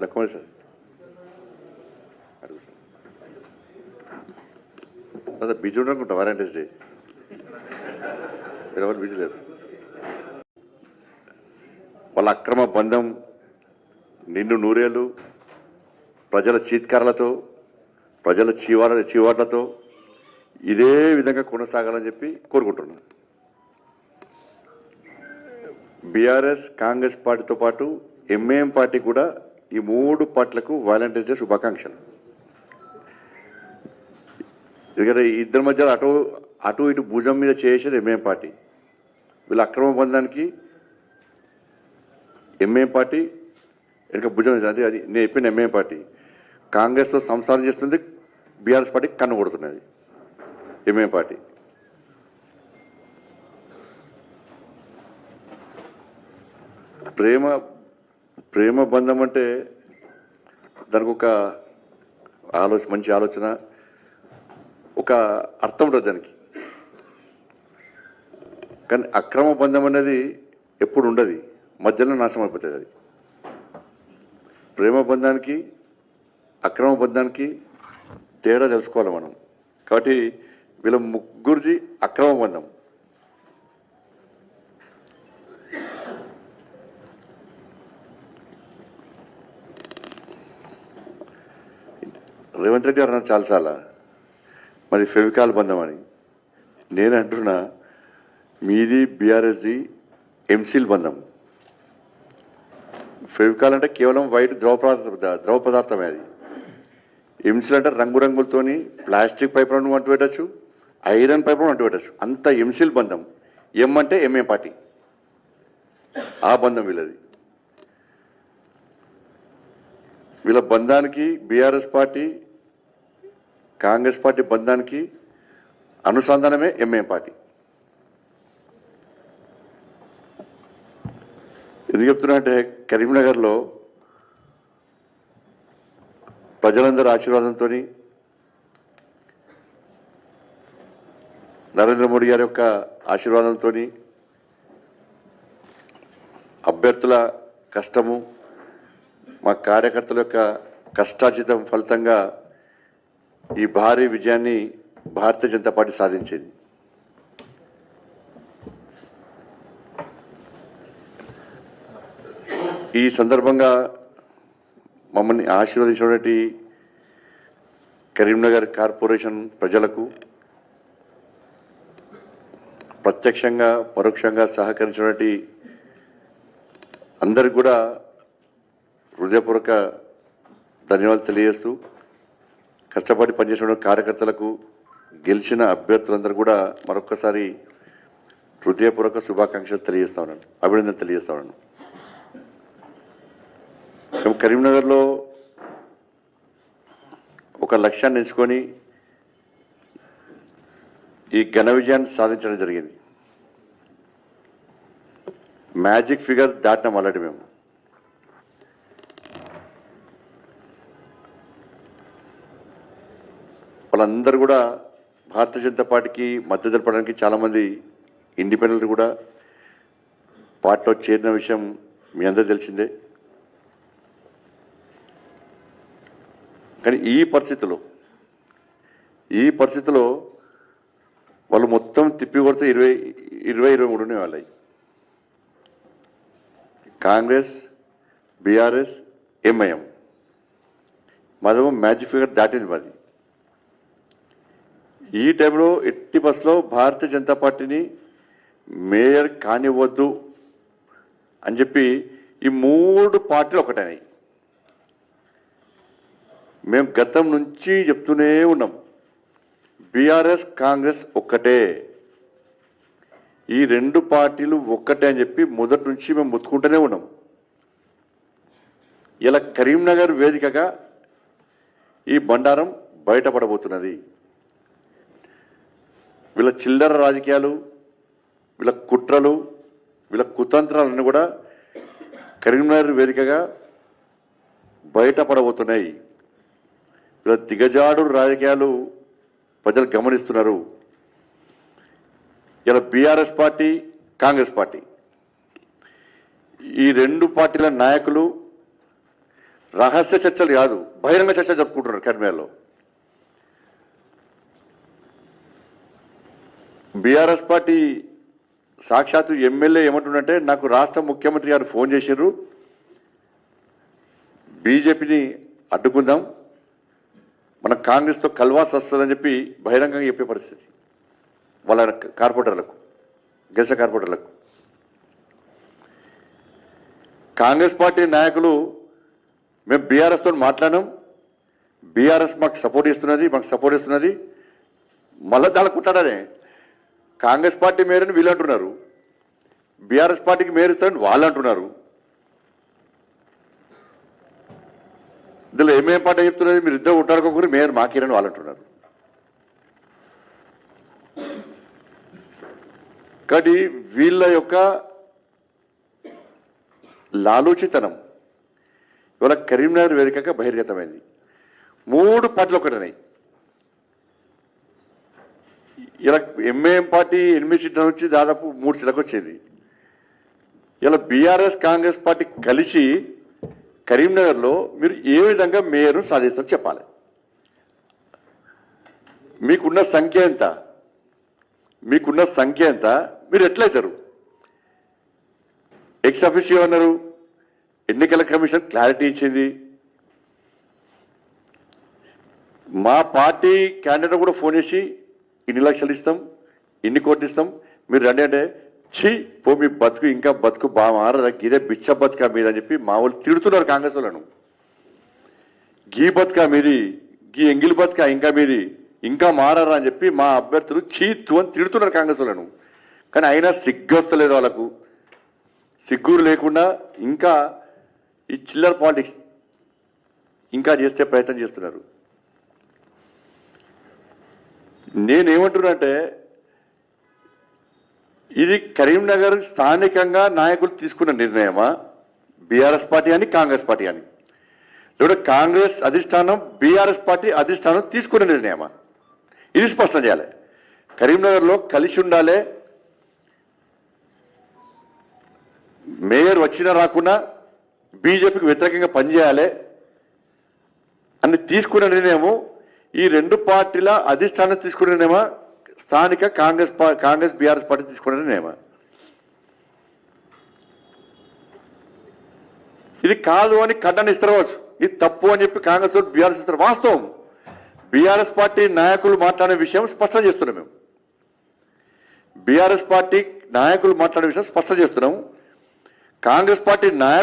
దక్కమని sir అడుగు sir అదే busy ఉండనుకుంటా volunteers day మీరు ఎవరు బిజీ లేరు. వాళ్ళ అక్రమ బంధం నిండు నూరేళ్ళు ప్రజల చీత్కారాలతో ప్రజల చీవాట్లతో ఇదే విధంగా కొనసాగాలని చెప్పి కోరుకుంటున్నాను. బీఆర్ఎస్ కాంగ్రెస్ పార్టీతో పాటు ఎంఐఎం పార్టీ కూడా ఈ 3 పార్టీలకు వాలంటీర్స్ డే శుభాకాంక్షలు. ఎందుకంటే ఇద్దరి మధ్య అటు ఇటు భుజం మీద చేసేది ఎంఐఎం పార్టీ. వీళ్ళ అక్రమ బంధానికి ఎంఐఎం పార్టీ వెనుక భుజం అది నేను చెప్పిన ఎంఐఎం పార్టీ కాంగ్రెస్తో సంసారం చేస్తుంది, బీఆర్ఎస్ పార్టీ కన్ను కొడుతున్నది ఎంఐఎం పార్టీ. ప్రేమ బంధం అంటే దానికి ఒక మంచి ఆలోచన, ఒక అర్థం ఉంటుంది దానికి. కానీ అక్రమ బంధం అనేది ఎప్పుడు ఉండదు, మధ్యలో నాశనం అయిపోతుంది అది. ప్రేమ బంధానికి అక్రమ బంధానికి తేడా తెలుసుకోవాలి మనం. కాబట్టి వీళ్ళ ముగ్గురిది అక్రమ బంధం. రేవంత్ రెడ్డి గారు అన్నారు చాలాసార్లు మరి ఫెవికాల్ బంధం అని. నేను అంటున్నా మీది బీఆర్ఎస్ది ఎంసీల్ బంధం. ఫెవికాల్ అంటే కేవలం వైట్ ద్రవ పదార్థమే అది. ఎంసీల్ అంటే రంగురంగులతోని ప్లాస్టిక్ పైపులను అంటు పెట్టచ్చు, ఐరన్ పైపులను అంటు పెట్టచ్చు, అంత ఎంసీల్ బంధం. ఎం అంటే ఎంఏ పార్టీ, ఆ బంధం వీళ్ళది. వీళ్ళ బంధానికి బీఆర్ఎస్ పార్టీ కాంగ్రెస్ పార్టీ బంధానికి అనుసంధానమే ఎంఏ పార్టీ. ఎందుకు చెప్తున్నా అంటే కరీంనగర్లో ప్రజలందరూ ఆశీర్వాదంతో నరేంద్ర మోడీ గారి యొక్క ఆశీర్వాదంతో అభ్యర్థుల కష్టము మా కార్యకర్తల యొక్క కష్టార్జితం ఫలితంగా ఈ భారీ విజయాన్ని భారతీయ జనతా పార్టీ సాధించింది. ఈ సందర్భంగా మమ్మల్ని ఆశీర్వదించినటువంటి కరీంనగర్ కార్పొరేషన్ ప్రజలకు, ప్రత్యక్షంగా పరోక్షంగా సహకరించినటువంటి అందరికి కూడా హృదయపూర్వక ధన్యవాదాలు తెలియజేస్తూ, కష్టపడి పనిచేసిన కార్యకర్తలకు, గెలిచిన అభ్యర్థులందరూ కూడా మరొక్కసారి హృదయపూర్వక శుభాకాంక్షలు తెలియజేస్తా ఉన్నాను, అభినందనలు తెలియజేస్తా ఉన్నాను. మేము కరీంనగర్లో ఒక లక్ష్యాన్ని ఎంచుకొని ఈ ఘన విజయాన్ని సాధించడం జరిగింది. మ్యాజిక్ ఫిగర్ దాటినాం ఆల్రెడీ మేము. వాళ్ళందరూ కూడా భారతీయ జనతా పార్టీకి మద్దతు తెలపడానికి చాలామంది ఇండిపెండెంట్ కూడా పార్టీలో చేరిన విషయం మీ అందరూ తెలిసిందే. కానీ ఈ పరిస్థితిలో వాళ్ళు మొత్తం తిప్పి కొడితే 23 వాళ్ళవి. కాంగ్రెస్, బీఆర్ఎస్, ఎంఐఎం మాదేమో మ్యాజిక్ ఫిగర్ దాటింది మాది. ఈ టైంలో ఎట్టి బస్సులో భారతీయ జనతా పార్టీని మేయర్ కానివ్వద్దు అని చెప్పి ఈ 3 పార్టీలు ఒకటైనాయి. మేము గతం నుంచి చెప్తూనే ఉన్నాం, బీఆర్ఎస్ కాంగ్రెస్ ఒక్కటే, ఈ 2 పార్టీలు ఒక్కటే అని చెప్పి మొదటి నుంచి మేము ముత్తుకుంటూనే ఉన్నాం. ఇలా కరీంనగర్ వేదికగా ఈ బండారం బయటపడబోతున్నది. వీళ్ళ చిల్లర రాజకీయాలు, వీళ్ళ కుట్రలు, వీళ్ళ కుతంత్రాలన్నీ కూడా కరీంనగర్ వేదికగా బయటపడబోతున్నాయి. వీళ్ళ దిగజాడు రాజకీయాలు ప్రజలు గమనిస్తున్నారు. ఇలా బీఆర్ఎస్ పార్టీ, కాంగ్రెస్ పార్టీ ఈ 2 పార్టీల నాయకులు రహస్య చర్చలు కాదు, బహిరంగ చర్చలు జరుపుకుంటున్నారు కర్మేల్లో. బీఆర్ఎస్ పార్టీ సాక్షాత్తు ఎమ్మెల్యే ఏమంటుండంటే, నాకు రాష్ట్ర ముఖ్యమంత్రి గారు ఫోన్ చేశారు, బీజేపీని అడ్డుకుందాం, మనం కాంగ్రెస్తో కలవాల్సి వస్తుందని చెప్పి బహిరంగంగా చెప్పే పరిస్థితి వాళ్ళ కార్పొరేటర్లకు, గెలిచిన కార్పొరేటర్లకు. కాంగ్రెస్ పార్టీ నాయకులు మేము బీఆర్ఎస్తో మాట్లాడాం, బీఆర్ఎస్ మాకు సపోర్ట్ ఇస్తున్నది, మళ్ళా దానికి కొట్టాడనే కాంగ్రెస్ పార్టీ మేరని వీళ్ళు అంటున్నారు, బీఆర్ఎస్ పార్టీకి మేర ఇస్తారని వాళ్ళు అంటున్నారు. ఇందులో ఏమేం పాట చెప్తున్నది, మీరు ఇద్దరు ఉంటాడుకోకూరి మేయర్ మాకేరని వాళ్ళు అంటున్నారు. కాబట్టి వీళ్ళ యొక్క లాలూచితనం ఇవాళ కరీంనగర్ వేదికగా బహిర్గతమైంది. 3 పార్టీలు ఒకటనాయి. ఇలా ఎంఐఎం పార్టీ 8 సీట్ల నుంచి దాదాపు 3 సీట్లకు వచ్చేది. ఇలా బీఆర్ఎస్ కాంగ్రెస్ పార్టీ కలిసి కరీంనగర్లో మీరు ఏ విధంగా మేయర్ను సాధిస్తారో చెప్పాలి. మీకున్న సంఖ్య ఎంత, మీరు ఎట్లయితారు? ఎక్స్ అఫీషియో అన్నారు, ఎన్నికల కమిషన్ క్లారిటీ ఇచ్చింది. మా పార్టీ క్యాండిడేట్ కూడా ఫోన్ చేసి ఇన్ని లక్షలు ఇస్తాం, ఇన్ని కోట్లు ఇస్తాం, మీరు రండి అంటే ఛీ పో మీ బతుకు ఇంకా బతుకు బాగా మారదా, గిదే బిచ్చ బతుకా మీద అని చెప్పి మా వాళ్ళు తిడుతున్నారు కాంగ్రెస్ వాళ్ళను. గీ బతుకా మీది, గీ ఎంగిలి బతుకా ఇంకా మీది, ఇంకా మారరా అని చెప్పి మా అభ్యర్థులు చీతు అని తిడుతున్నారు కాంగ్రెస్ వాళ్ళను. కానీ అయినా సిగ్గు వస్తలేదు వాళ్ళకు. సిగ్గురు లేకుండా ఇంకా ఈ చిల్లర పాలిటిక్స్ ఇంకా చేసే ప్రయత్నం చేస్తున్నారు. నేనేమంటున్నానంటే, ఇది కరీంనగర్ స్థానికంగా నాయకులు తీసుకున్న నిర్ణయమా, బీఆర్ఎస్ పార్టీ అని కాంగ్రెస్ పార్టీ అని, లేదా కాంగ్రెస్ అధిష్టానం బీఆర్ఎస్ పార్టీ అధిష్టానం తీసుకున్న నిర్ణయమా? ఇది స్పష్టం చేయాలి. కరీంనగర్లో కలిసి ఉండాలి, మేయర్ వచ్చినా రాకున్నా బీజేపీకి వ్యతిరేకంగా పనిచేయాలి అని తీసుకున్న నిర్ణయము ఈ 2 పార్టీల అధిష్టానం తీసుకున్న నిర్ణయమా, స్థానిక కాంగ్రెస్ బీఆర్ఎస్ పార్టీ తీసుకున్న నిర్ణయమా? ఇది కాదు అని ఖండనిస్తారు, ఇది తప్పు అని చెప్పి కాంగ్రెస్ బీఆర్ఎస్ ఇస్తారు. వాస్తవం, బీఆర్ఎస్ పార్టీ నాయకులు మాట్లాడే విషయం స్పష్టం చేస్తున్నాం. మేము బీఆర్ఎస్ పార్టీ నాయకులు మాట్లాడే విషయం స్పష్టం చేస్తున్నాం. కాంగ్రెస్ పార్టీ నాయకులు